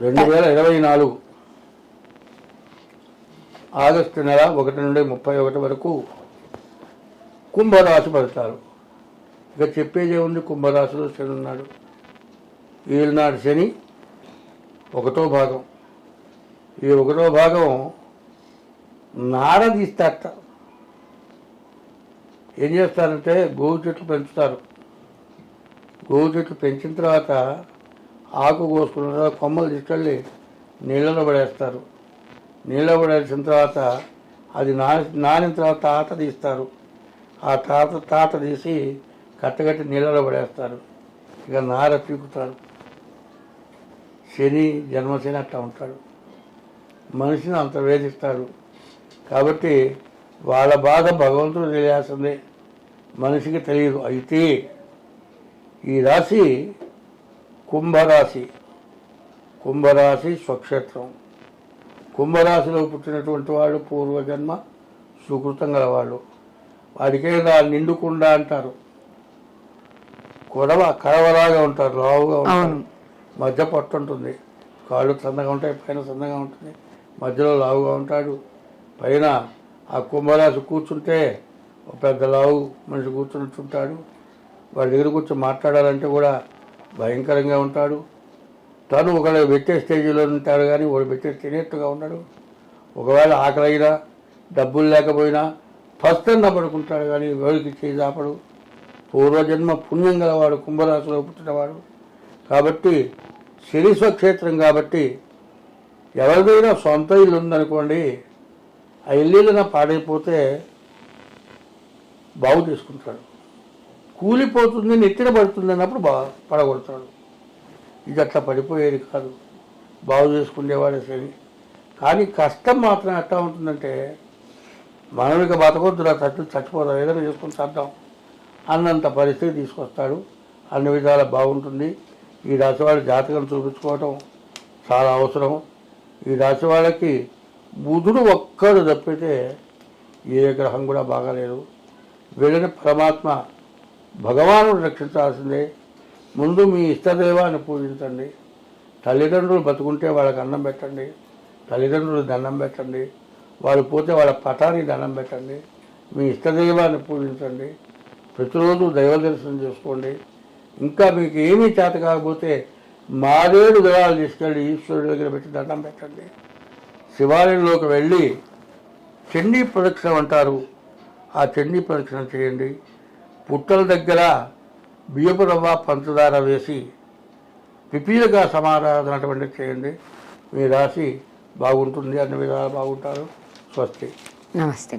2024 August నెల 1 నుండి 31 వరకు కుంభరాశి ఫలితాలు. ఇక చెప్పేదే ఉంది. కుంభరాశిలో శని ఉన్నాడు. ఈనాడు శని 1వ భాగం. ఈ 1వ భాగం నార తీస్తారట. ఏం చేస్తారంటే గోవు చెట్లు పెంచుతారు. గోవు చెట్లు పెంచిన తర్వాత ఆకు కోసుకున్న తర్వాత కొమ్మలు తీసుకెళ్ళి నీళ్ళలో పడేస్తారు. నీళ్ళలో పడేసిన తర్వాత అది నానిన తర్వాత తాట తీస్తారు. ఆ తాట తీసి కట్టగట్టి నీళ్ళలో పడేస్తారు. ఇక నార పీకుతారు. శని జన్మశని అట్లా ఉంటాడు. మనిషిని అంత వేధిస్తాడు. కాబట్టి వాళ్ళ బాధ భగవంతుడు తెలియాల్సిందే, మనిషికి తెలియదు. అయితే ఈ రాశి కుంభరాశి. కుంభరాశి స్వక్షేత్రం. కుంభరాశిలో పుట్టినటువంటి వాళ్ళు పూర్వజన్మ సుకృతం గలవాళ్ళు. వాడికే నిండుకుండా అంటారు. కడవలాగా ఉంటారు, లావుగా ఉంటారు. మధ్య పొట్ట ఉంటుంది. కాళ్ళు సన్నగా ఉంటాయి, పైన సన్నగా ఉంటుంది, మధ్యలో లావుగా ఉంటాడు. పైన ఆ కుంభరాశి కూర్చుంటే ఒక పెద్ద లావు మనిషి కూర్చుంటాడు. వాడి దగ్గర కూర్చొని మాట్లాడాలంటే కూడా భయంకరంగా ఉంటాడు. తను ఒకవేళ పెట్టే స్టేజీలో ఉంటాడు, కానీ వాడు పెట్టే తినేట్టుగా ఉన్నాడు. ఒకవేళ ఆకలైనా డబ్బులు లేకపోయినా ఫస్ట్ అన్న పడుకుంటాడు, కానీ ఎవరికి చేదాపడు. పూర్వజన్మ పుణ్యం గలవాడు, కుంభరాశిలో పుట్టినవాడు. కాబట్టి శని స్వక్షేత్రం కాబట్టి ఎవరిదైనా సొంత ఇల్లు ఉందనుకోండి, ఆ ఇల్లున పాడైపోతే బాగు చేసుకుంటాడు. కూలిపోతుంది, నెత్తిన పడుతుంది అన్నప్పుడు పడగొడతాడు. ఇది అట్లా పడిపోయేది కాదు, బాగు చేసుకునేవాడే శని. కానీ కష్టం మాత్రం ఎట్లా ఉంటుందంటే, మనం ఇక బతకొద్దురా, చచ్చిపోదాం, ఏదైనా చేసుకొని చేద్దాం అన్నంత పరిస్థితి తీసుకొస్తాడు. అన్ని విధాలా బాగుంటుంది. ఈ రాశి వాళ్ళ జాతకం చూపించుకోవటం చాలా అవసరం. ఈ రాశి వాళ్ళకి బుధుడు ఒక్కడు తప్పితే ఏ గ్రహం కూడా బాగాలేదు. వీళ్ళని పరమాత్మ భగవానుడు రక్షించాల్సిందే. ముందు మీ ఇష్టదైవాన్ని పూజించండి. తల్లిదండ్రులు బతుకుంటే వాళ్ళకి అన్నం పెట్టండి, తల్లిదండ్రులు దండం పెట్టండి. వాళ్ళు పోతే వాళ్ళ పటానికి దండం పెట్టండి. మీ ఇష్టదైవాన్ని పూజించండి. ప్రతిరోజు దైవ దర్శనం చేసుకోండి. ఇంకా మీకు ఏమీ చేత కాకపోతే మారేడు దళాలు తీసుకెళ్ళి ఈశ్వరుడి దగ్గర పెట్టి దండం పెట్టండి. శివాలయంలోకి వెళ్ళి చండీ ప్రదక్షిణ అంటారు, ఆ చండీ ప్రదక్షిణ చేయండి. పుట్టల దగ్గర బియ్యపు రవ్వ పంచదార వేసి పిపీలుగా సమారాధన అటువంటి చేయండి. మీ రాశి బాగుంటుంది, అన్ని విధాలు బాగుంటారు. స్వస్తి. నమస్తే.